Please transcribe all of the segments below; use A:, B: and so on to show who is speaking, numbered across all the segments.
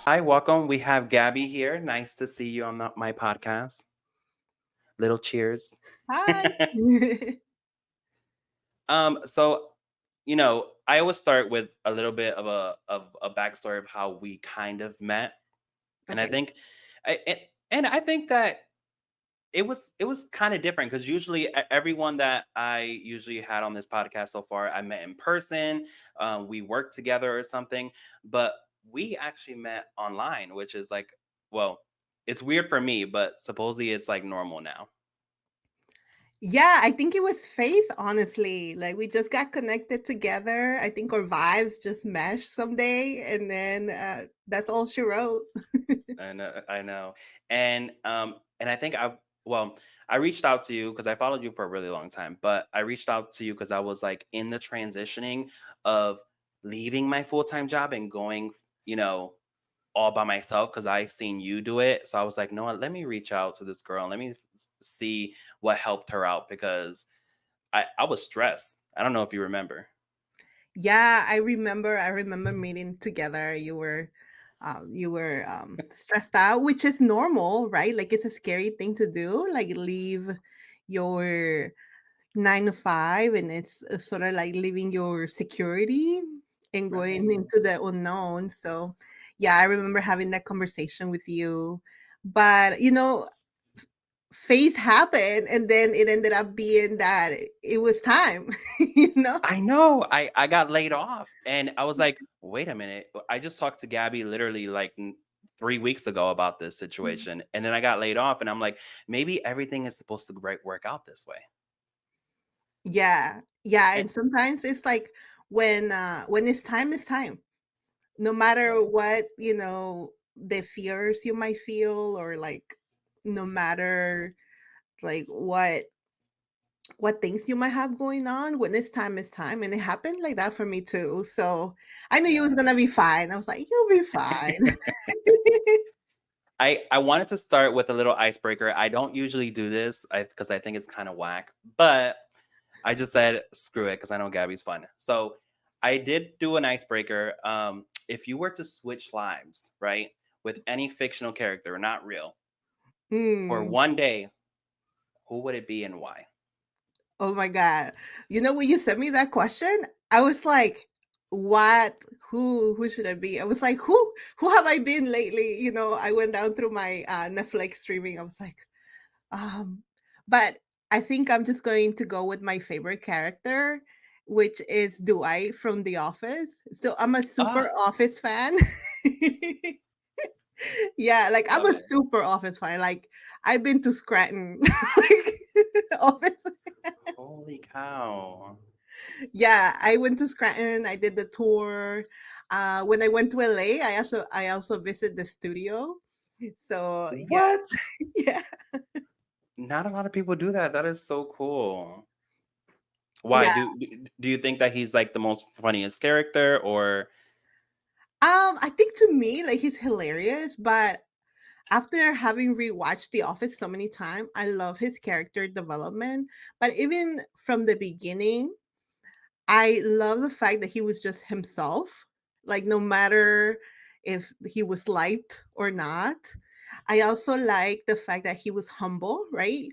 A: Hi, welcome. We have Gabby here. Nice to see you on my podcast. Little cheers.
B: Hi.
A: So I always start with a little bit of a backstory of how we kind of met, and I
B: Okay.
A: think, and I think that it was kind of different because usually everyone that I usually had on this podcast so far, I met in person. We worked together or something, but we actually met online, which is like, well, it's weird for me, but supposedly it's like normal now.
B: Yeah, I think it was faith, honestly. Like we just got connected together. I think our vibes just meshed someday, and then that's all she wrote.
A: I know, and I think I reached out to you because I followed you for a really long time, but I reached out to you because I was like in the transitioning of leaving my full time job and going, all by myself because I seen you do it. So I was like, no, what, let me reach out to this girl and let me see what helped her out because I was stressed. I don't know if you remember.
B: Yeah, I remember meeting together. You were stressed out, which is normal, right? Like it's a scary thing to do, like leave your 9 to 5, and it's sort of like leaving your security and going
A: Right.
B: into the unknown. So, yeah, I remember having that conversation with you. But, faith happened, and then it ended up being that it was time, you know?
A: I know. I got laid off and I was like, wait a minute. I just talked to Gabby literally like 3 weeks ago about this situation. And then I got laid off and I'm like, maybe everything is supposed to work out this way.
B: Yeah. Yeah.
A: And,
B: And sometimes it's like when it's time. No matter
A: right.
B: what, the fears you might feel, or like no matter like what things you might have going on, when it's time, and it happened like that for me too. So I knew you was
A: Yeah.
B: gonna be fine. I was like, you'll be fine.
A: I wanted to start with a little icebreaker. I don't usually do this because I think it's kind of whack, but I just said screw it because I know Gabby's fun. So I did do an icebreaker. If you were to switch lives, right, with any fictional character, not real, for
B: Hmm.
A: one day, who would it be and why?
B: Oh my god. When you sent me that question, I was like, what who should I be? I was like, who have I been lately? I went down through my Netflix streaming. I was like, Um, but I think I'm just going to go with my favorite character, which is Dwight from The Office. So I'm a super
A: Ah,
B: Office fan. Yeah, like I'm
A: love
B: a
A: it.
B: super Office fan. Like I've been to Scranton. Like Office.
A: Holy cow.
B: Yeah, I went to Scranton. I did the tour. When I went to LA, I also visited the studio. So yeah,
A: What?
B: yeah.
A: Not a lot of people do that. That is so cool. Why
B: Yeah.
A: do you think that he's like the most funniest character or
B: I think to me, like he's hilarious, but after having rewatched The Office so many times, I love his character development. But even from the beginning, I love the fact that he was just himself. Like no matter if he was liked or not. I also like the fact that he was humble, right?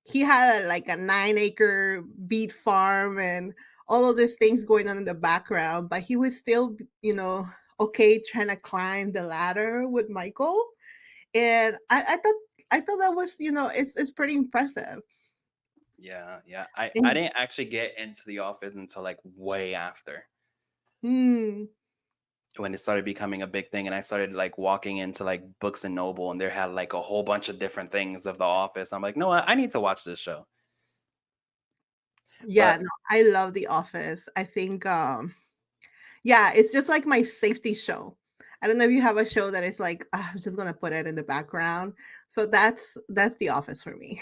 B: He had like a 9-acre beet farm and all of these things going on in the background, but he was still, okay, trying to climb the ladder with Michael. And I thought that was, it's pretty impressive.
A: yeah, yeah. I
B: And
A: didn't actually get into The Office until like way after
B: hmm,
A: when it started becoming a big thing and I started like walking into like Books and Noble and there had like a whole bunch of different things of The Office. I'm like, no, I need to watch this show.
B: yeah,
A: But
B: no, I love The Office. I think yeah, it's just like my safety show. I don't know if you have a show that is like, "Ah, I'm just gonna put it in the background." So that's The Office for me.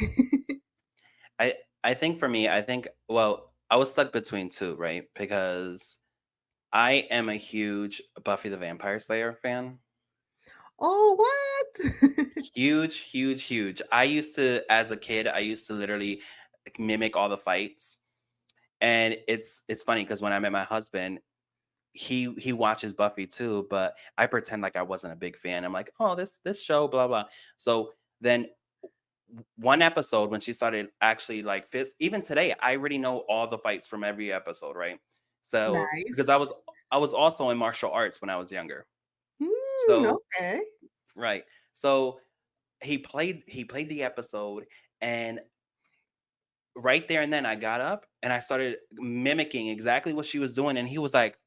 A: I think for me, I think well, I was stuck between two, right? Because I am a huge Buffy the Vampire Slayer fan.
B: Oh, what?
A: Huge, huge, huge. I used to, as a kid, I used to literally mimic all the fights. And it's funny because when I met my husband, he watches Buffy too, but I pretend like I wasn't a big fan. I'm like, "Oh, this show, blah blah." So then one episode when she started actually like fist even today, I already know all the fights from every episode, right? So because
B: Nice.
A: I was also in martial arts when I was younger. So
B: Okay.
A: right. So he played the episode, and right there and then I got up and I started mimicking exactly what she was doing, and he was like,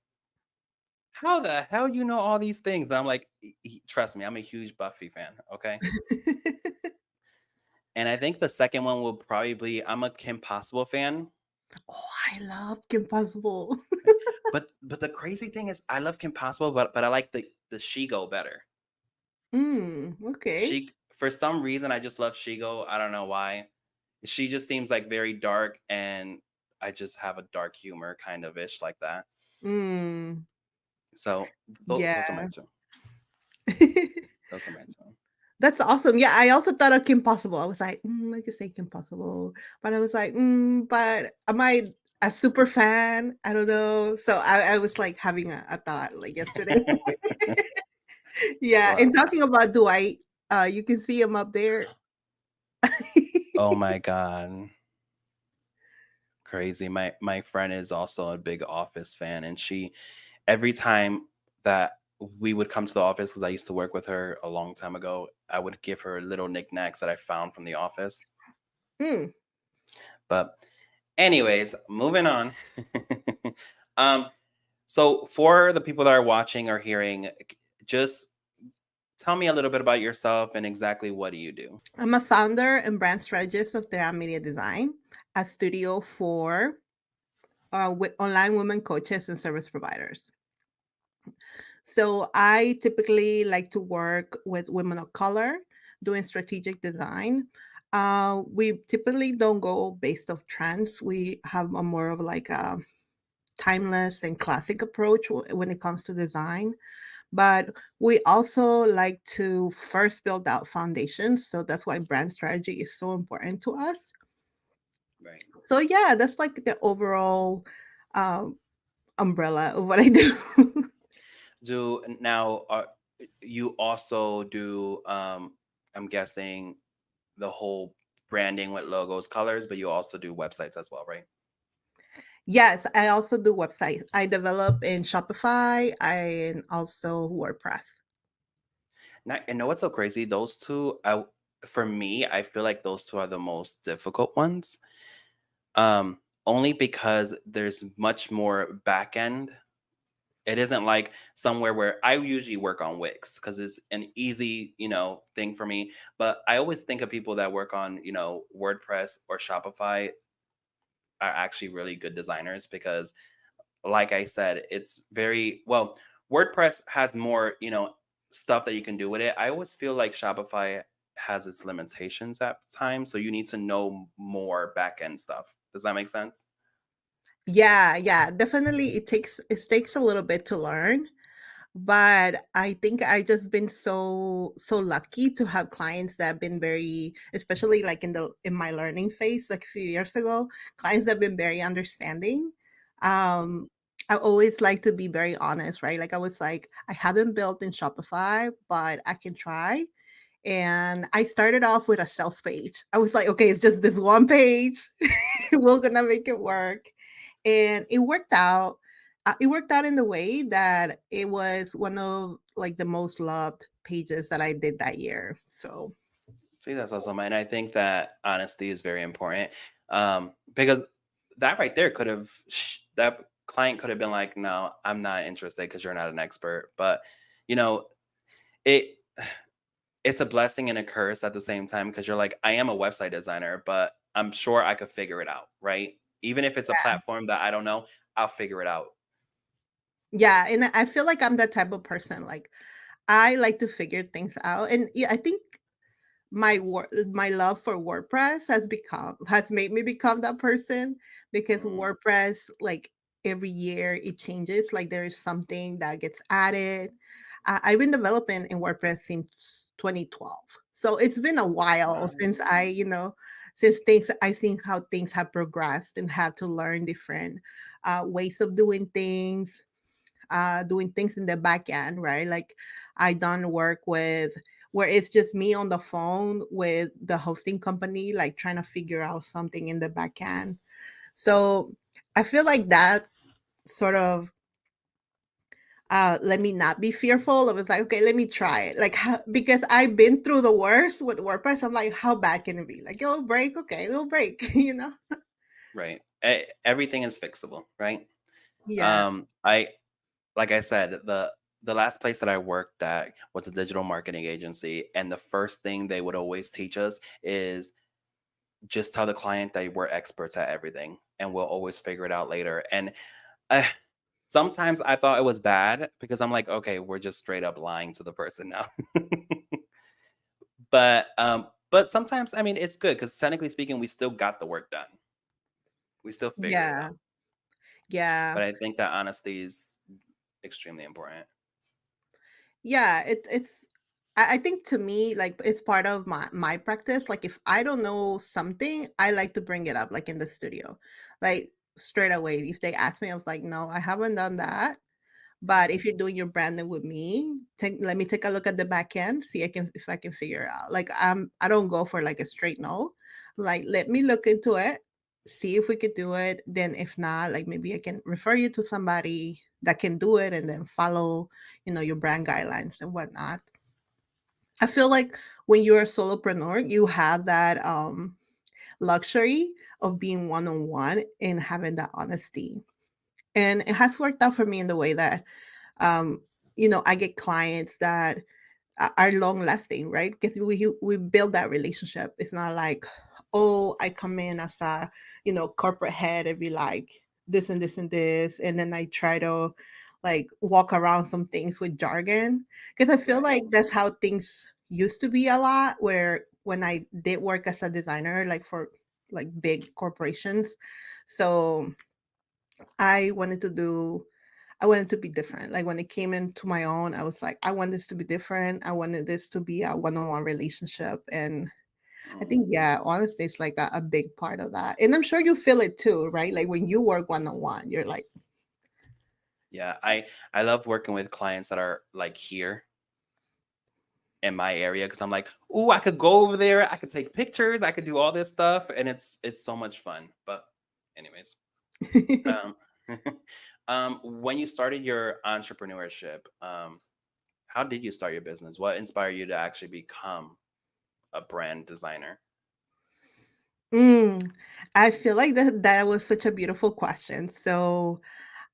A: "How the hell you know all these things?" And I'm like, Trust me, I'm a huge Buffy fan, okay?" And I think the second one will probably be I'm a Kim Possible fan.
B: Oh, I love Kim Possible.
A: But the crazy thing is I love Kim Possible, but I like the Shigo better.
B: Okay.
A: She For some reason I just love Shigo. I don't know why. She just seems like very dark, and I just have a dark humor kind of ish like that.
B: Mm,
A: So those are my
B: yeah.
A: two. Those are my two.
B: That's awesome. Yeah, I also thought of Kim Possible. I was like, I could say Kim Possible, but I was like, but am I a super fan? I don't know. So I was like having a thought like yesterday. Yeah,
A: Well,
B: and talking about Dwight, you can see him up there.
A: oh my god, crazy. My friend is also a big Office fan, and she every time that we would come to the office, because I used to work with her a long time ago, I would give her little knickknacks that I found from the office.
B: Mm,
A: But anyways, moving on. um, so for the people that are watching or hearing, just tell me a little bit about yourself and exactly what do you do?
B: I'm a founder and brand strategist of Terán Media Design, a studio for online women coaches and service providers. So I typically like to work with women of color doing strategic design. We typically don't go based off trends. We have a more of like a timeless and classic approach when it comes to design. But we also like to first build out foundations. So that's why brand strategy is so important to us.
A: Right.
B: So yeah, that's like the overall um, umbrella of what I do.
A: Do now you also do I'm guessing the whole branding with logos, colors, but you also do websites as well, right?
B: Yes, I also do websites. I develop in Shopify and also WordPress.
A: Not, and know what's so crazy? Those two, for me, I feel like those two are the most difficult ones. Only because there's much more back end. It isn't like somewhere where I usually work on Wix because it's an easy, thing for me. But I always think of people that work on, WordPress or Shopify are actually really good designers because like I said, it's very well, WordPress has more, stuff that you can do with it. I always feel like Shopify has its limitations at times. So you need to know more back end stuff. Does that make sense?
B: Yeah, yeah, definitely it takes a little bit to learn, but I think I just been so lucky to have clients that have been very, especially like in my learning phase like a few years ago, clients that have been very understanding. Um I always like to be very honest, right? Like I was like, I haven't built in Shopify, but I can try. And I started off with a sales page. I was like, okay, it's just this one page. We're gonna make it work. And it worked out. It worked out in the way that it was one of like the most loved pages that I did that year. So
A: See, that's awesome. And I think that honesty is very important. Because that right there that client could have been like, no, I'm not interested because you're not an expert. But, you know, it it's a blessing and a curse at the same time because you're like, I am a website designer, but I'm sure I could figure it out, right? Even if it's a platform that I don't know, I'll figure it out.
B: yeah, and I feel like I'm that type of person. Like I like to figure things out. And yeah, I think my love for WordPress has made me become that person because
A: Mm,
B: WordPress, like every year it changes. Like there is something that gets added. I've been developing in WordPress since 2012, so it's been a while
A: wow.
B: since since things I think how things have progressed and had to learn different ways of doing things. doing things in the back end, right? Like I done work with where it's just me on the phone with the hosting company, like trying to figure out something in the back end. So I feel like that sort of let me not be fearful. It was like, okay, let me try it. Like, how, because I've been through the worst with WordPress. I'm like, how bad can it be? Like, it'll break. Okay, it'll break, you know?
A: Right. Everything is fixable, right?
B: Yeah.
A: I like I said, the last place that I worked at was a digital marketing agency, and the first thing they would always teach us is just tell the client that we're experts at everything, and we'll always figure it out later. And I, sometimes I thought it was bad because I'm like, okay, we're just straight up lying to the person now. But sometimes I mean it's good because technically speaking, we still got the work done. We still figured it
B: Yeah.
A: out.
B: Yeah.
A: But I think that honesty is extremely important.
B: Yeah. I think to me, like it's part of my practice. Like if I don't know something, I like to bring it up like in the studio. Like straight away. If they ask me, I was like, no, I haven't done that. But if you're doing your branding with me, let me take a look at the back end, see I can if I can figure it out. Like I don't go for like a straight no. Like let me look into it, see if we could do it. Then if not, like maybe I can refer you to somebody that can do it and then follow, your brand guidelines and whatnot. I feel like when you're a solopreneur, you have that luxury of being one on one and having that honesty. And it has worked out for me in the way that um, I get clients that are long lasting, right? Because we build that relationship. It's not like, oh, I come in as a corporate head and be like this and this and this, and then I try to like walk around some things with jargon. Because I feel
A: Right.
B: like that's how things used to be a lot. Where when I did work as a designer, like for like big corporations, so I wanted to do I wanted to be different. Like when it came into my own, I was like, I want this to be different. I wanted this to be a one-on-one relationship. And I
A: Mhm.
B: think, yeah, honestly, it's like a big part of that. And I'm sure you feel it too, right? Like when you work one-on-one, you're like,
A: Yeah, I love working with clients that are like here in my area because I'm like, "Ooh, I could go over there, I could take pictures, I could do all this stuff," and it's so much fun. But anyways, um, when you started your entrepreneurship, how did you start your business? What inspired you to actually become a brand designer?
B: mm, I feel like that was such a beautiful question. So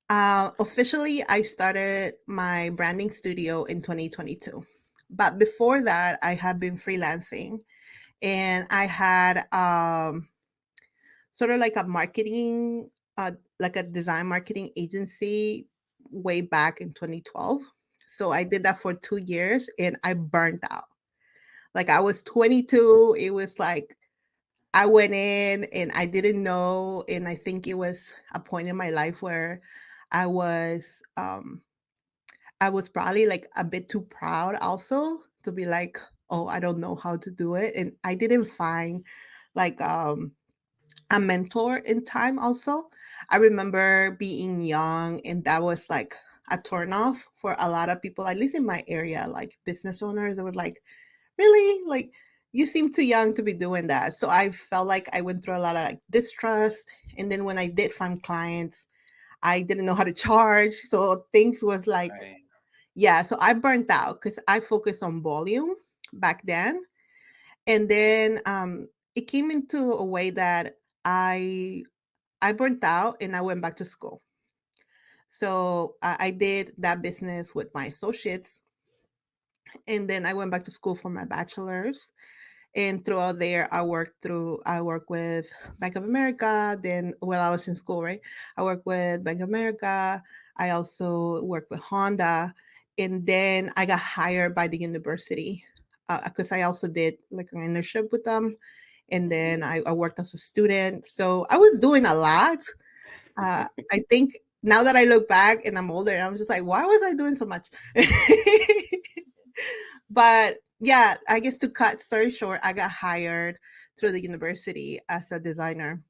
B: officially, I started my branding studio in 2022. But before that, I had been freelancing and I had sort of like a marketing, like a design marketing agency way back in 2012. So I did that for 2 years and I burnt out. Like I was 22. It was like I went in and I didn't know. And I think it was a point in my life where I was um I was probably like a bit too proud also to be like, oh, I don't know how to do it. And I didn't find like a mentor in time also. I remember being young and that was like a turn off for a lot of people, at least in my area, like business owners. They were like, really? Like you seem too young to be doing that. So I felt like I went through a lot of like distrust. And then when I did find clients, I didn't know how to charge. So things was like,
A: Right.
B: yeah. So I burnt out because I focused on volume back then. And then it came into a way that I burnt out and I went back to school. So I did that business with my associates, and then I went back to school for my bachelor's. And throughout there, I worked with Bank of America. Then while I was in school, right, I worked with Bank of America. I also worked with Honda, and then I got hired by the university because I also did like an internship with them. And
A: Mhm.
B: then I worked as a student, so I was doing a lot. I think now that I look back and I'm older, I'm just like, why was I doing so much? But yeah, I guess to cut story short, I got hired through the university as a designer.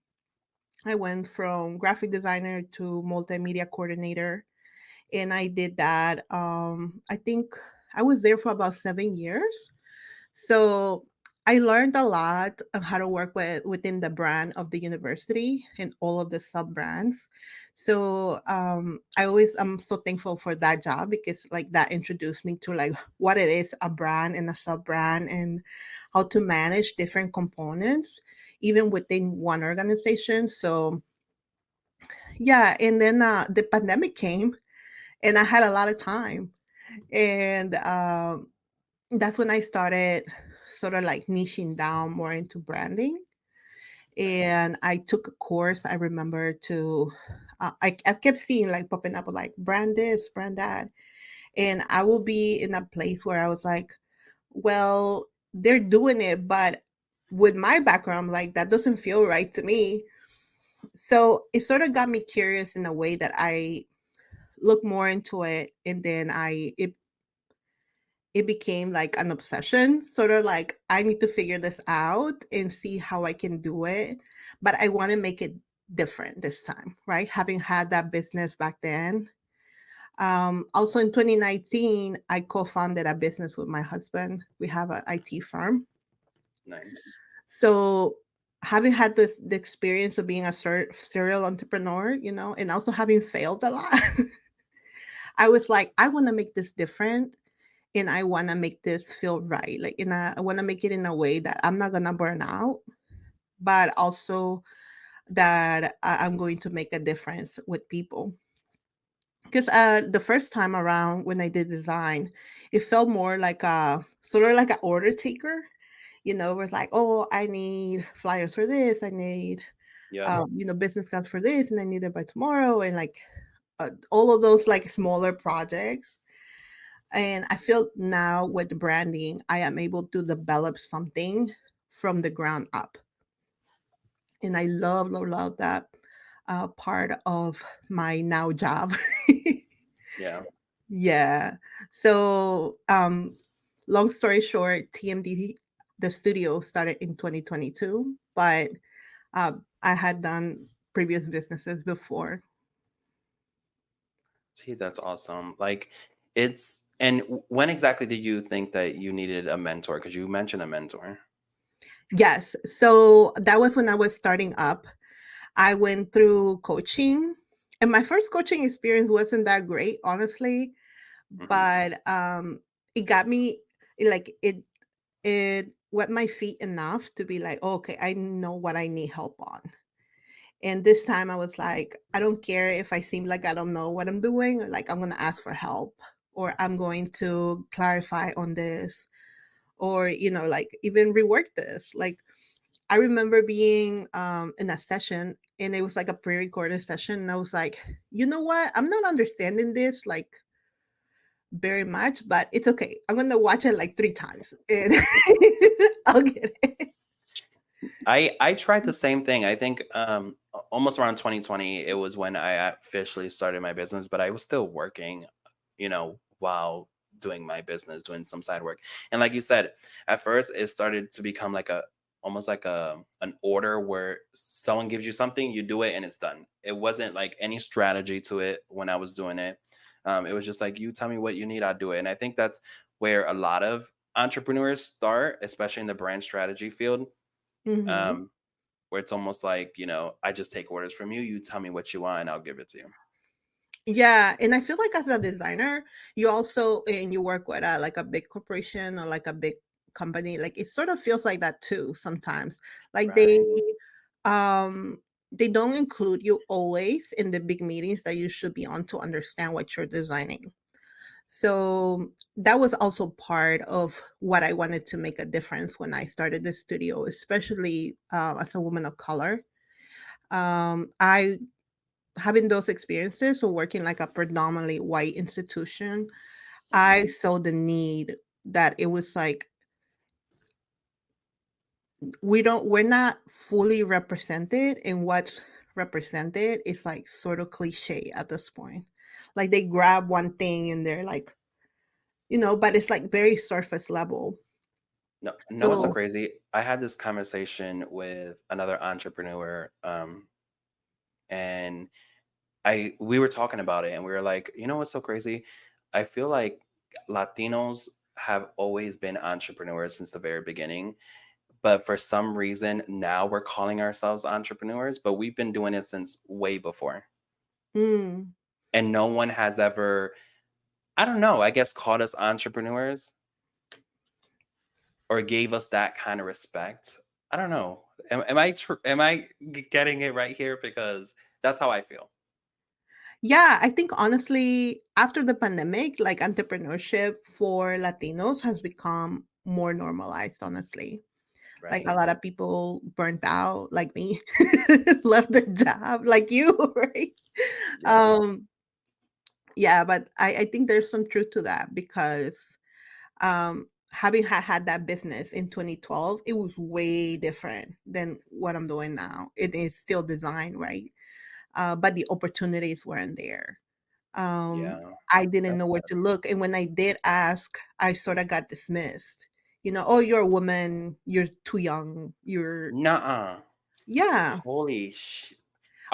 B: I went from graphic designer to multimedia coordinator. and I did that. I think I was there for about 7 years. So I learned a lot of how to work within the brand of the university and all of the sub brands. So I'm so thankful for that job because like that introduced me to like what it is a brand and a sub brand and how to manage different components even within one organization. So yeah, and then the pandemic came and I had a lot of time, and that's when I started sort of like niching down more into branding.
A: Right.
B: And I took a course. I remember to, I kept seeing like popping up like brand this, brand that. And I will be in a place where I was like, well, they're doing it, but with my background, like that doesn't feel right to me. So it sort of got me curious in a way that I look more into it. And then it became like an obsession, sort of like I need to figure this out and see how I can do it, but I want to make it different this time, right? Having had that business back then. Also in 2019, I co-founded a business with my husband. We have an IT firm.
A: Nice.
B: So having had the experience of being a serial entrepreneur, and also having failed a lot, I was like, I want to make this different and I want to make this feel right. Like I want to make it in a way that I'm not gonna burn out, but also that I'm going to make a difference with people. Because the first time around when I did design, it felt more like a sort of like an order taker. Where it's like, oh, I need flyers for this, I need
A: Yep.
B: business cards for this, and I need it by tomorrow, and like all of those like smaller projects. And I feel now with the branding, I am able to develop something from the ground up. And I love, love, love that part of my now job.
A: Yeah.
B: Yeah. So, long story short, TMD, the studio started in 2022, but I had done previous businesses before.
A: See, that's awesome. Like, when exactly did you think that you needed a mentor? Because you mentioned a mentor.
B: Yes. So that was when I was starting up. I went through coaching, and my first coaching experience wasn't that great, honestly,
A: Hmm.
B: but it got me like it wet my feet enough to be like, "Oh, okay, I know what I need help on." And this time I was like, I don't care if I seem like I don't know what I'm doing, or like I'm going to ask for help, or I'm going to clarify on this, or like even rework this. Like I remember being in a session and it was like a pre-recorded session and I was like, "You know what? I'm not understanding this like very much, but it's okay. I'm going to watch it like 3 times and I'll get it."
A: I tried the same thing. I think almost around 2020, it was when I officially started my business, but I was still working, while doing my business, doing some side work. And like you said, at first it started to become like a almost like an order where someone gives you something, you do it and it's done. It wasn't like any strategy to it when I was doing it. It was just like, you tell me what you need, I'll do it. And I think that's where a lot of entrepreneurs start, especially in the brand strategy field.
B: Mhm.
A: um, where it's almost like, I just take orders from you. You tell me what you want, and I'll give it to you.
B: Yeah, and I feel like as a designer, you also and you work with like a big corporation or like a big company, like it sort of feels like that too sometimes. Like
A: Right.
B: um they don't include you always in the big meetings that you should be on to understand what you're designing. So that was also part of what I wanted to make a difference when I started the studio, especially as a woman of color. I having those experiences or working like a predominantly white institution, I
A: Hmm.
B: saw the need that it was like we're not fully represented, and what's represented is like sort of cliche at this point. Like they grab one thing and they're like, but it's like very surface level.
A: No, no, it's so
B: So
A: crazy. I had this conversation with another entrepreneur, and I we were talking about it and we were like, you know what's so crazy? I feel like Latinos have always been entrepreneurs since the very beginning, but for some reason now we're calling ourselves entrepreneurs, but we've been doing it since way before.
B: Mm.
A: And no one has ever, I don't know, I guess called us entrepreneurs or gave us that kind of respect. I don't know. Am I getting it right here? Because that's how I feel.
B: Yeah, I think honestly, after the pandemic, like entrepreneurship for Latinos has become more normalized, honestly. Like a
A: Right.
B: lot of people burnt out, like me, left their job, like you, right?
A: Yep.
B: Um, yeah, but I think there's some truth to that because having had that business in 2012, it was way different than what I'm doing now. It is still design, right? But the opportunities weren't there.
A: Yeah.
B: I didn't
A: That's
B: know where to
A: that's
B: look, and when I did ask, I sort of got dismissed. "Oh, you're a woman, you're too young, you're"
A: nuh-uh.
B: Yeah,
A: Holy sh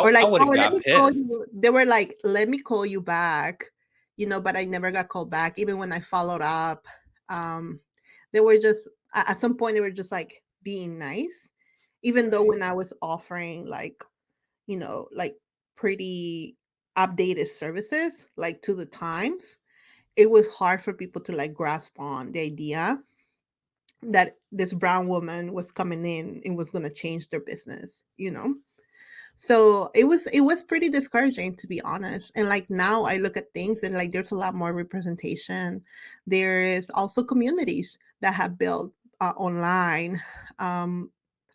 B: or
A: I
B: like,
A: would
B: "Oh,
A: have
B: let
A: got
B: me call
A: pissed.
B: you" they were like, "Let me call you back," but I never got called back, even when I followed up. Um, they were just at some point, they were just, like, being nice, even though
A: Right.
B: when I was offering, like, pretty updated services, like, to the times, it was hard for people to, like, grasp on the idea that this brown woman was coming in and was gonna change their business? So it was pretty discouraging, to be honest. And like now I look at things and like there's a lot more representation. There is also communities that have built online. Um,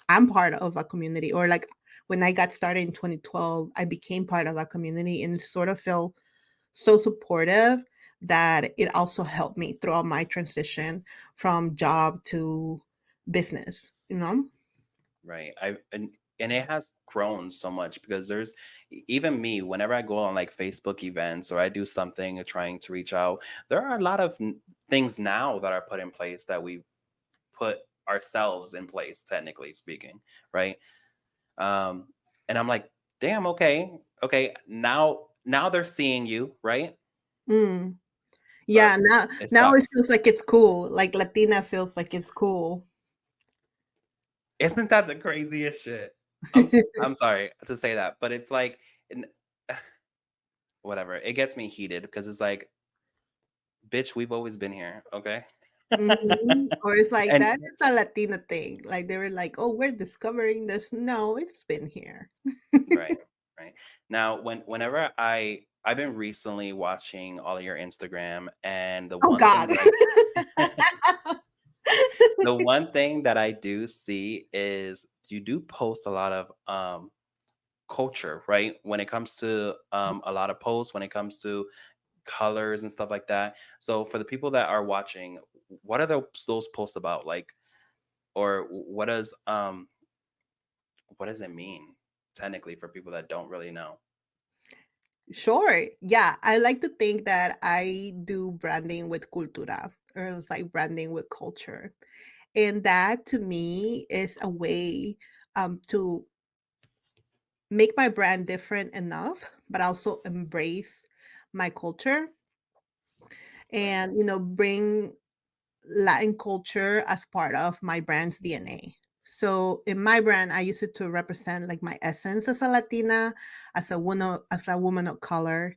B: I'm part of a community, or like when I got started in 2012, I became part of a community and sort of feel so supportive that it also helped me throughout my transition from job to business.
A: Right. And it has grown so much because even me, whenever I go on like Facebook events or I do something trying to reach out, there are a lot of things now that are put in place that we put ourselves in place, technically speaking, right? Um, and I'm like, damn, okay, okay, now they're seeing you, right?
B: Mm. Yeah,
A: But
B: now
A: it
B: now it
A: sucks.
B: feels like it's cool, like Latina feels like it's cool.
A: Isn't that the craziest shit? I'm sorry to say that, but it's like, n- whatever. It gets me heated because it's like, bitch, we've always been here, okay?
B: Mhm. Or it's like,
A: And
B: that is a Latina thing, like, they were like, "Oh, we're discovering this." No, it's been here.
A: right, right. Now, whenever I've been recently watching all of your Instagram, and
B: Oh god.
A: the one thing that I do see is you do post a lot of culture, right? When it comes to a lot of posts, when it comes to colors and stuff like that. So for the people that are watching, what are those posts about? Like, or what does it mean technically for people that don't really know?
B: Sure. Yeah, I like to think that I do branding with cultura, or it's like branding with culture. And that to me is a way to make my brand different enough, but also embrace my culture
A: Right,
B: and, bring Latin culture as part of my brand's DNA. So in my brand, I use it to represent like my essence as a Latina, as a woman of color,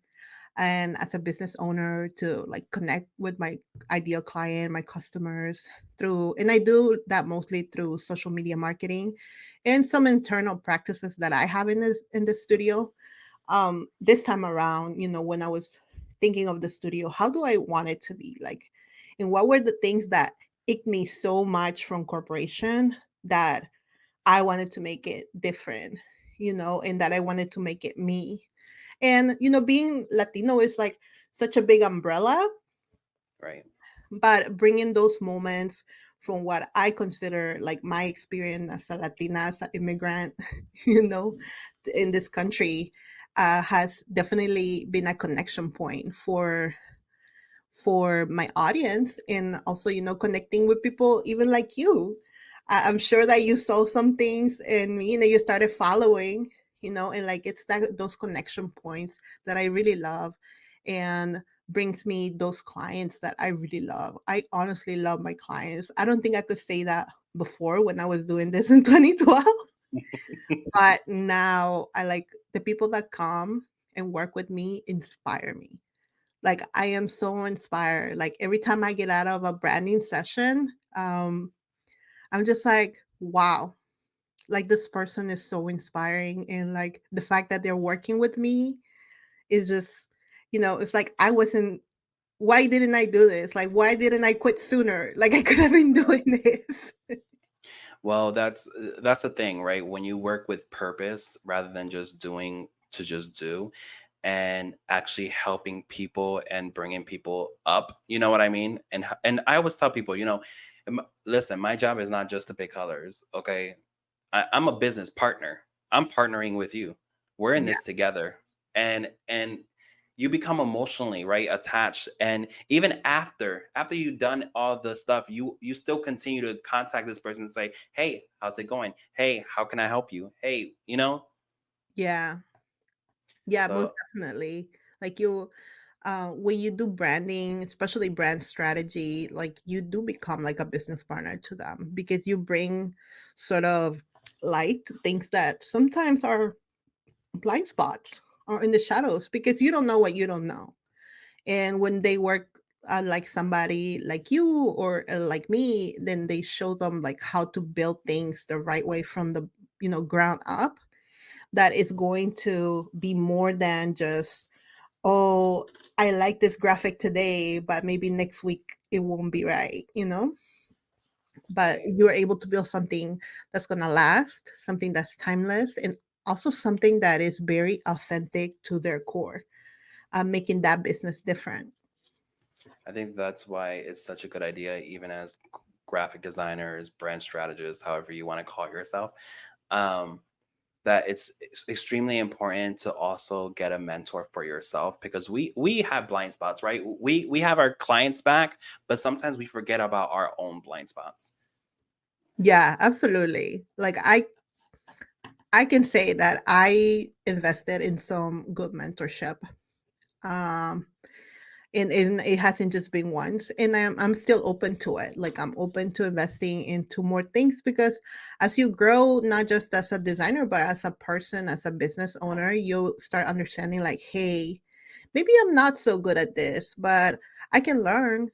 B: and as a business owner to like connect with my ideal client, my customers and I do that mostly through social media marketing and some internal practices that I have in the studio. This time around, when I was thinking of the studio, how do I want it to be like, and what were the things that ick me so much from corporation that I wanted to make it different, and that I wanted to make it me. And being Latino is like such a big umbrella,
A: right,
B: but bringing those moments from what I consider like my experience as a Latina, as an immigrant, you know, in this country, has definitely been a connection point for my audience, and also connecting with people even like you. I'm sure that you saw some things and you started following. and like it's that those connection points that I really love and brings me those clients that I really love. I honestly love my clients. I don't think I could say that before when I was doing this in 2012, but now I like the people that come and work with me inspire me. Like I am so inspired. Like every time I get out of a branding session, I'm just like, wow, like this person is so inspiring. And like the fact that they're working with me is just, it's like I wasn't, why didn't I do this? Like, why didn't I quit sooner? Like I could have been doing this.
A: Well, that's the thing, right? When you work with purpose rather than just doing to just do, and actually helping people and bringing people up, you know what I mean? And I always tell people, listen, my job is not just to pick colors, okay? I'm a business partner. I'm partnering with you. We're in
B: Yeah.
A: this together. And you become emotionally, right, attached. And even after you've done all the stuff, you still continue to contact this person and say, "Hey, how's it going? Hey, how can I help you? Hey,
B: Yeah. Yeah, most
A: So
B: definitely. Like you when you do branding, especially brand strategy, like you do become like a business partner to them because you bring sort of light to things that sometimes are blind spots or in the shadows because you don't know what you don't know. And when they work like somebody like you or like me, then they show them like how to build things the right way from the ground up. That is going to be more than just, oh, I like this graphic today, but maybe next week it won't be right. But
A: right.
B: you're able to build something that's going to last, something that's timeless, and also something that is very authentic to their core, making that business different.
A: I think that's why it's such a good idea, even as graphic designers, brand strategists, however you want to call yourself. Um, that it's extremely important to also get a mentor for yourself because we have blind spots, right? We have our clients back, but sometimes we forget about our own blind spots.
B: Yeah, absolutely. Like I can say that I invested in some good mentorship. Um and it hasn't just been once, and I'm still open to it. Like I'm open to investing into more things because as you grow, not just as a designer but as a person, as a business owner, you'll start understanding like, hey, maybe I'm not so good at this, but I can learn,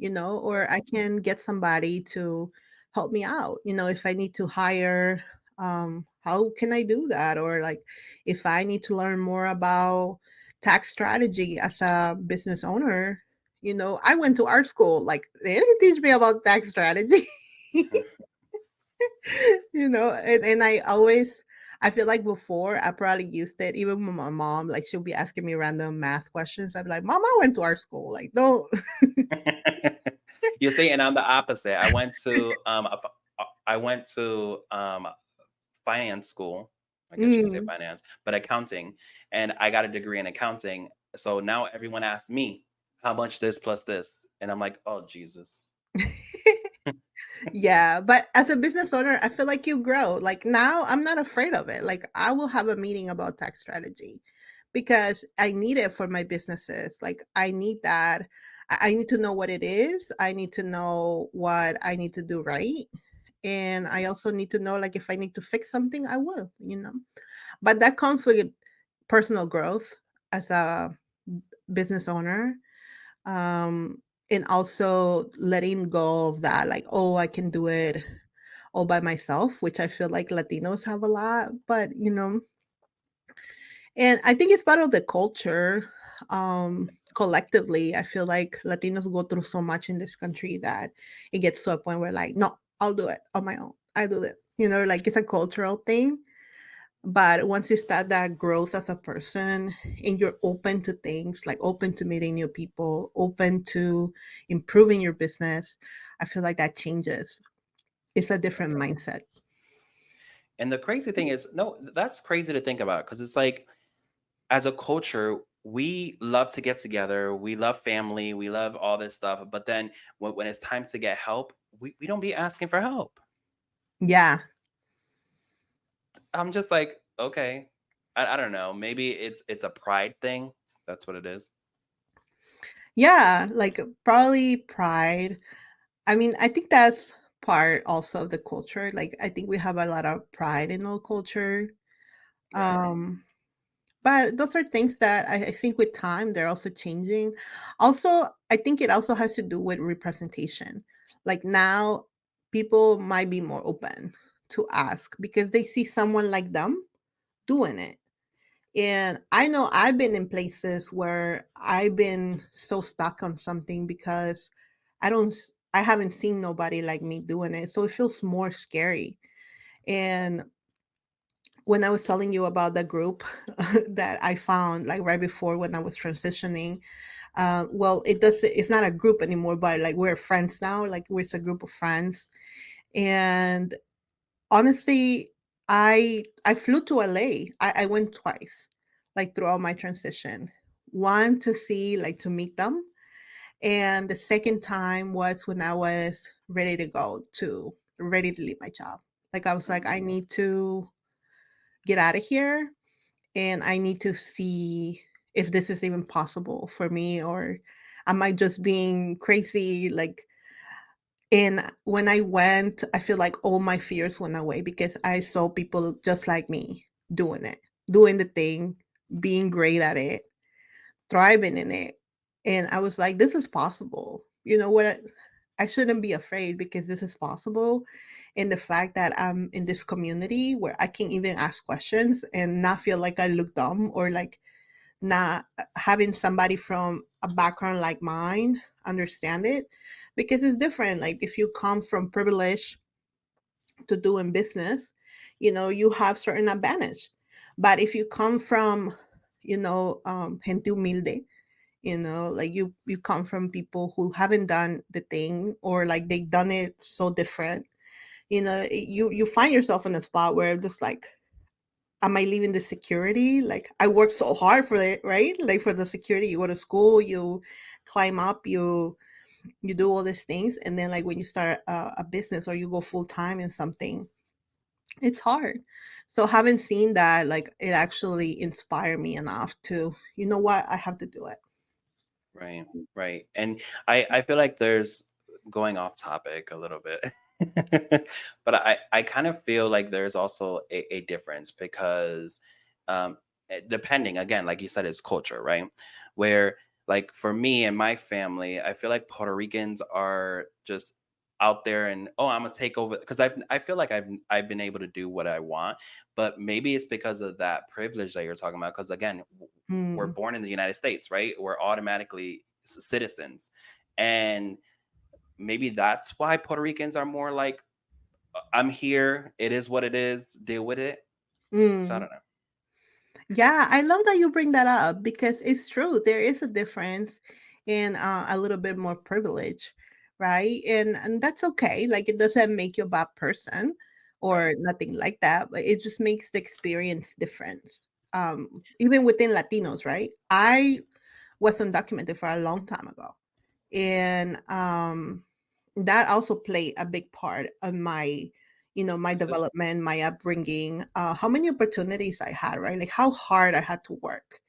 B: or I can get somebody to help me out. If I need to hire, how can I do that? Or like if I need to learn more about tax strategy as a business owner, I went to art school. Like they didn't teach me about tax strategy. And I feel like before I probably used it even with my mom. Like she'll be asking me random math questions. I'd be like, Mom, I went to art school. Like, don't.
A: You see, and I'm the opposite. I went to finance school. I guess you could say
B: Mm.
A: finance, but accounting, and I got a degree in accounting. So now everyone asks me how much this plus this, and I'm like, oh Jesus.
B: Yeah, but as a business owner, I feel like you grow. Like now, I'm not afraid of it. Like I will have a meeting about tax strategy because I need it for my businesses. Like I need that. I need to know what it is. I need to know what I need to do right. And I also need to know like if I need to fix something, I will. But that comes with personal growth as a business owner, um, and also letting go of that, like, oh, I can do it all by myself, which I feel like Latinos have a lot, but and I think it's part of the culture. Collectively, I feel like Latinos go through so much in this country that it gets to a point where, like, no, I'll do it on my own. I do it. Like it's a cultural thing. But once you start that growth as a person and you're open to things, like open to meeting new people, open to improving your business, I feel like that changes. It's a different mindset.
A: And the crazy thing is, no, that's crazy to think about because it's like, as a culture, we love to get together. We love family. We love all this stuff. But then when it's time to get help, we don't be asking for help.
B: Yeah.
A: I'm just like, okay. I don't know. Maybe it's a pride thing. That's what it is.
B: Yeah, like probably pride. I mean, I think that's part also of the culture. Like I think we have a lot of pride in our culture.
A: Right.
B: Um but those are things that I think with time they're also changing. Also, I think it also has to do with representation. Like now people might be more open to ask because they see someone like them doing it. And I know I've been in places where I've been so stuck on something because I haven't seen nobody like me doing it. So it feels more scary. And when I was telling you about the group that I found like right before when I was transitioning, well, it's not a group anymore, but like we're friends now, like we're a group of friends. And honestly, I flew to LA. I went twice, like throughout my transition. One to see, like to meet them, and the second time was when I was ready to leave my job. Like I was like, I
A: Mhm.
B: need to get out of here, and I need to see if this is even possible for me, or am I just being crazy? Like, and when I went, I feel like all my fears went away because I saw people just like me doing it, doing the thing, being great at it, thriving in it. And I was like, this is possible. You know what? I shouldn't be afraid because this is possible. And the fact that I'm in this community where I can even ask questions and not feel like I look dumb or like not having somebody from a background like mine understand it, because it's different. Like if you come from privilege to doing business, you know, you have certain advantage. But if you come from, gente humilde, like you come from people who haven't done the thing, or like they've done it so different, you find yourself in a spot where just like, am I leaving the security? Like I worked so hard for it, right? Like for the security, you go to school, you climb up, you do all these things, and then like when you start a business or you go full time in something, it's hard. So having seen that, like it actually inspired me enough to, you know what, I have to do it.
A: Right, right. And I feel like there's going off topic a little bit. But I kind of feel like there's also a difference because depending again, like you said, it's culture, right? Where like for me and my family, I feel like Puerto Ricans are just out there and oh, I'm gonna take over because I feel like I've been able to do what I want, but maybe it's because of that privilege that you're talking about. Because again, we're
B: Mm,
A: born in the United States, right? We're automatically citizens. And maybe that's why Puerto Ricans are more like, I'm here. It is what it is. Deal with it." So I
B: mm.
A: don't know.
B: Yeah, I love that you bring that up because it's true. There is a difference in a little bit more privilege, right? And that's okay. Like it doesn't make you a bad person
A: Right.
B: or nothing like that, but it just makes the experience different. Even within Latinos, right? I was undocumented for a long time ago, and that also played a big part of my, my
A: Decision.
B: development, my upbringing, how many opportunities I had, right? Like how hard I had to work.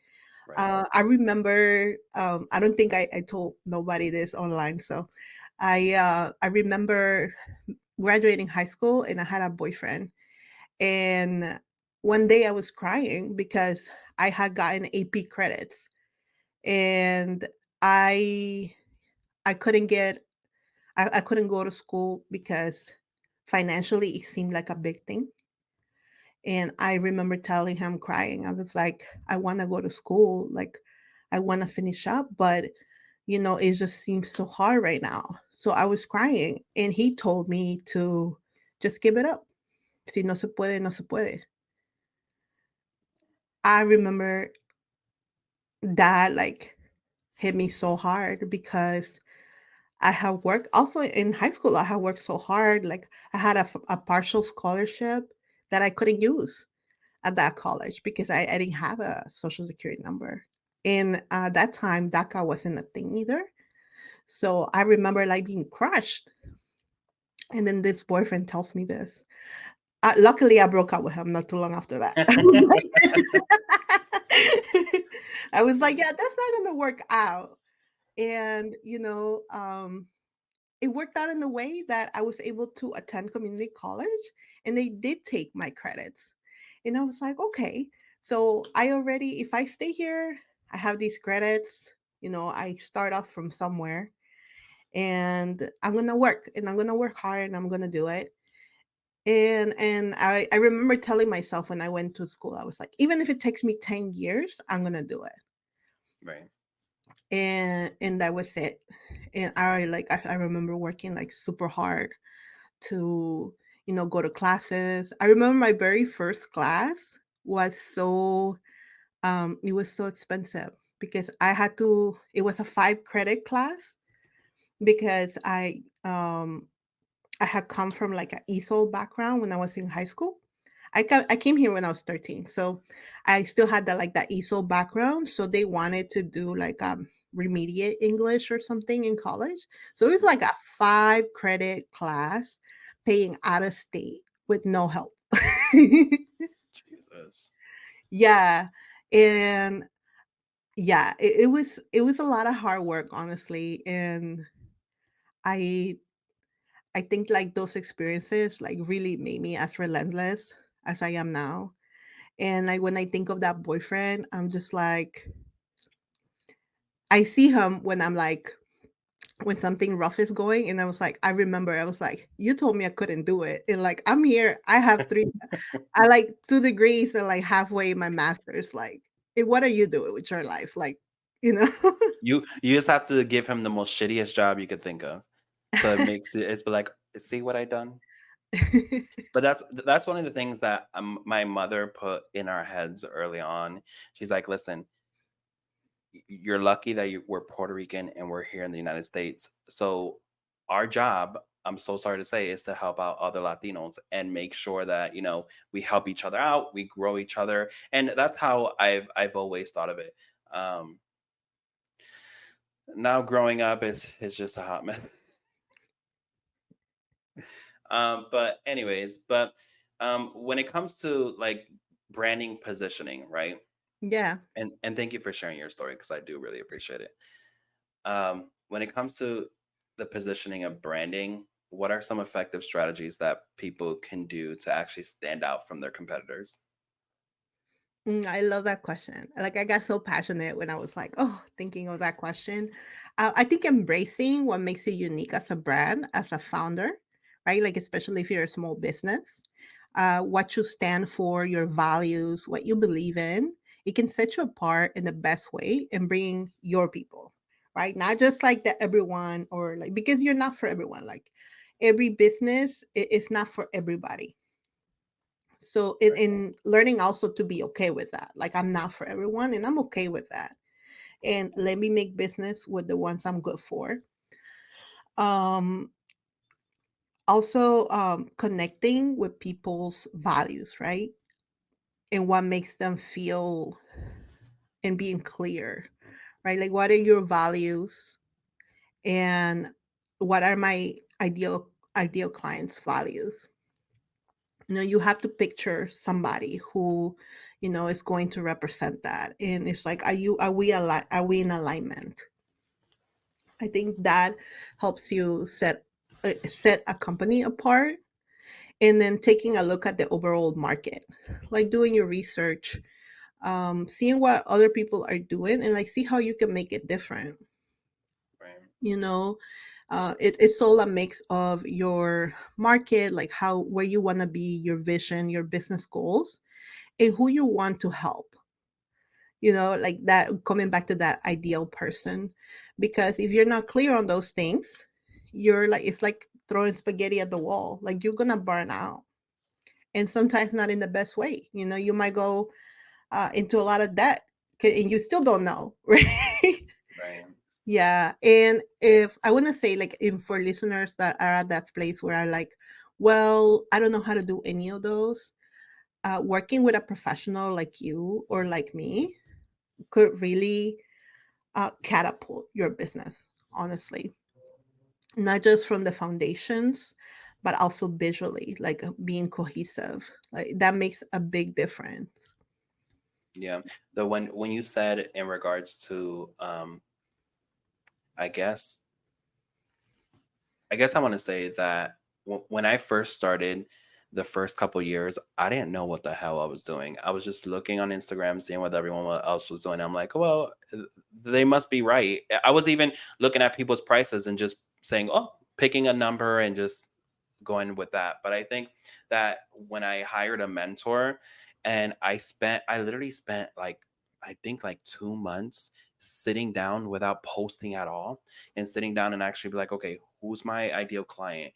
A: Right.
B: I remember, I don't think I told nobody this online, so I remember graduating high school and I had a boyfriend, and one day I was crying because I had gotten AP credits, and I I couldn't get I couldn't go to school because financially it seemed like a big thing. And I remember telling him crying. I was like, I want to go to school. Like, I want to finish up, but it just seems so hard right now. So I was crying. And he told me to just give it up. Si no se puede, no se puede. I remember that like hit me so hard because I have worked also in high school. I have worked so hard. Like I had a partial scholarship that I couldn't use at that college because I didn't have a social security number. And that time, DACA wasn't a thing either. So I remember like being crushed. And then this boyfriend tells me this. Luckily, I broke up with him not too long after that. I was like I was like, "Yeah, that's not gonna work out." And, it worked out in a way that I was able to attend community college, and they did take my credits. And I was like, "Okay, so I already if I stay here, I have these credits, I start off from somewhere, and I'm gonna work, and I'm gonna work hard, and I'm gonna do it." And I remember telling myself when I went to school, I was like, "Even if it takes me 10 years, I'm gonna do it."
A: Right.
B: And that was it. And I remember working like super hard to, go to classes. I remember my very first class was it was so expensive because it was a 5 credit class because I had come from like an ESOL background when I was in high school. I came here when I was 13, so I still had that ESOL background. So they wanted to do like remediate English or something in college. So it was like
A: Mhm.
B: a 5 credit class, paying out of state with no help.
A: Jesus.
B: Yeah, and yeah, it was a lot of hard work, honestly, and I I think like those experiences like really made me as relentless as I am now. And like when I think of that boyfriend, I'm just like I see him when I'm like when something rough is going and I remember I was like, you told me I couldn't do it. And like I'm here, I like 2 degrees and like halfway my master's. Like, what are you doing with your life? Like, you know?
A: You just have to give him the most shittiest job you could think of. So it makes it's be like, "See what I done?" But that's one of the things that, my mother put in our heads early on. She's like, "Listen, you're lucky that we're Puerto Rican and we're here in the United States. So our job, I'm so sorry to say, is to help out other Latinos and make sure that we help each other out, we grow each other, and that's how I've always thought of it. Um, Now growing up, it's just a hot mess. But anyways, when it comes to like branding positioning, right?
B: Yeah.
A: And thank you for sharing your story because I do really appreciate it. When it comes to the positioning of branding, what are some effective strategies that people can do to actually stand out from their competitors?
B: I love that question. Like, I got so passionate when I was like, oh, thinking of that question. I think embracing what makes you unique as a brand, as a founder, right? Like, especially if you're a small business, what you stand for, your values, what you believe in, it can set you apart in the best way and bring your people, right? Not just like that everyone or like, because you're not for everyone. Like, every business is not for everybody, so
A: Right,
B: in learning also to be okay with that. Like I'm not for everyone and I'm okay with that. And let me make business with the ones I'm good for. Um Also connecting with people's values, right? And what makes them feel and being clear, right? Like what are your values and what are my ideal clients' values? You have to picture somebody who is going to represent that, and it's like are we in alignment? I think that helps you set a company apart, and then taking a look at the overall market, like doing your research, seeing what other people are doing and like see how you can make it different.
A: right,
B: you know it's all a mix of your market, like how where you want to be, your vision, your business goals, and who you want to help. Like that, coming back to that ideal person. Because if you're not clear on those things, it's like throwing spaghetti at the wall. Like you're gonna burn out. And sometimes not in the best way. You might go into a lot of debt, and you still don't know, right?
A: right,
B: Yeah. And if I want to say, like, for listeners that are at that place where I like, well, I don't know how to do any of those, working with a professional like you or like me could really catapult your business, honestly. Not just from the foundations, but also visually, like being cohesive. Like that makes a big difference.
A: Yeah. The when you said in regards to I guess I want to say that when I first started, the first couple years, I didn't know what the hell I was doing. I was just looking on Instagram, seeing what everyone else was doing. I'm like, well, they must be right. I was even looking at people's prices and just saying, oh, picking a number and just going with that. But I think that when I hired a mentor, and I literally spent like, I think like 2 months sitting down without posting at all, and sitting down and actually be like, okay, who's my ideal client?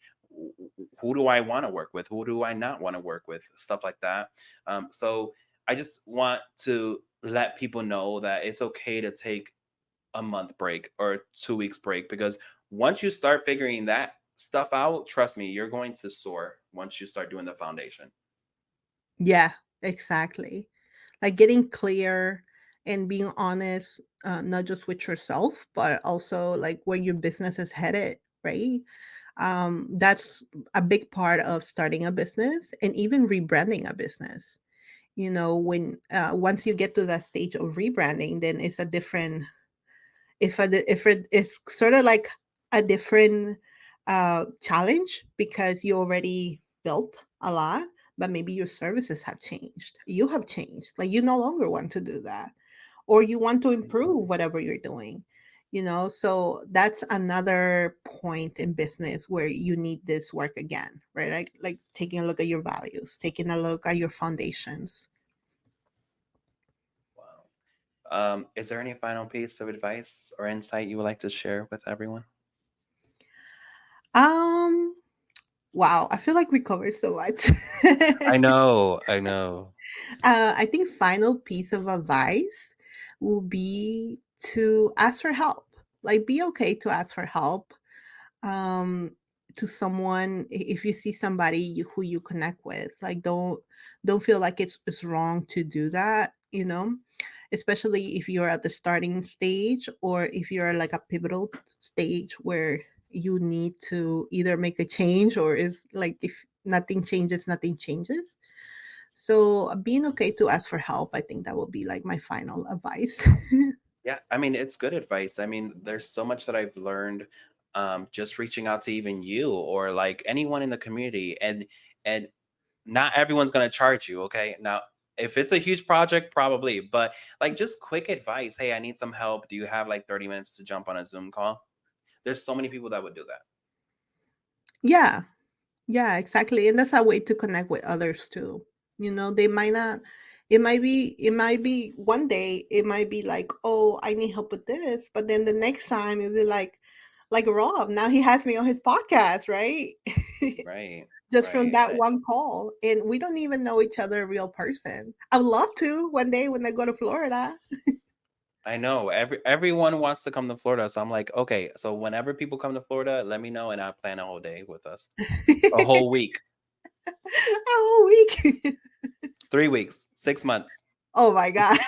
A: Who do I want to work with? Who do I not want to work with? Stuff like that. So I just want to let people know that it's okay to take a month break or 2 weeks break, because once you start figuring that stuff out, trust me, you're going to soar once you start doing the foundation.
B: Yeah, exactly. Like getting clear and being honest, not just with yourself, but also like where your business is headed, right? That's a big part of starting a business and even rebranding a business. You know, when once you get to that stage of rebranding, then it's a different, if it's sort of like a different challenge, because you already built a lot, but maybe your services have changed, you have changed, like you no longer want to do that, or you want to
A: Right.
B: improve whatever you're doing, you know. So that's another point in business where you need this work again, right? Like taking a look at your values, taking a look at your foundations.
A: Wow. Is there any final piece of advice or insight you would like to share with everyone?
B: um wow, I feel like we covered so much.
A: I know, I know.
B: I think final piece of advice will be to ask for help. Like, be okay to ask for help, um, to someone. If you see somebody who you connect with, like, don't feel like it's wrong to do that. You know, especially if you're at the starting stage, or if you're like a pivotal stage where you need to either make a change, or is like if nothing changes, nothing changes. So being okay to ask for help, I think that would be like my final advice.
A: Yeah, I mean, it's good advice. I mean, there's so much that I've learned, just reaching out to even you or like anyone in the community, and not everyone's gonna charge you. Okay, now if it's a huge project, probably, but like just quick advice. Hey, I need some help. Do you have like 30 minutes to jump on a Zoom call? There's so many people that would do that.
B: Yeah, yeah, exactly. And that's a way to connect with others too. You know, they might not, it might be one day, it might be like, oh, I need help with this. But then the next time it'll be like Rob, now he has me on his podcast, right?
A: Right,
B: Just from
A: right.
B: that one call. And we don't even know each other real person. I'd love to one day when I go to Florida.
A: I know everyone wants to come to Florida, so I'm like, okay, so whenever people come to Florida, let me know and I'll plan a whole day with us, a whole week,
B: Oh, week.
A: 3 weeks, 6 months.
B: Oh my god.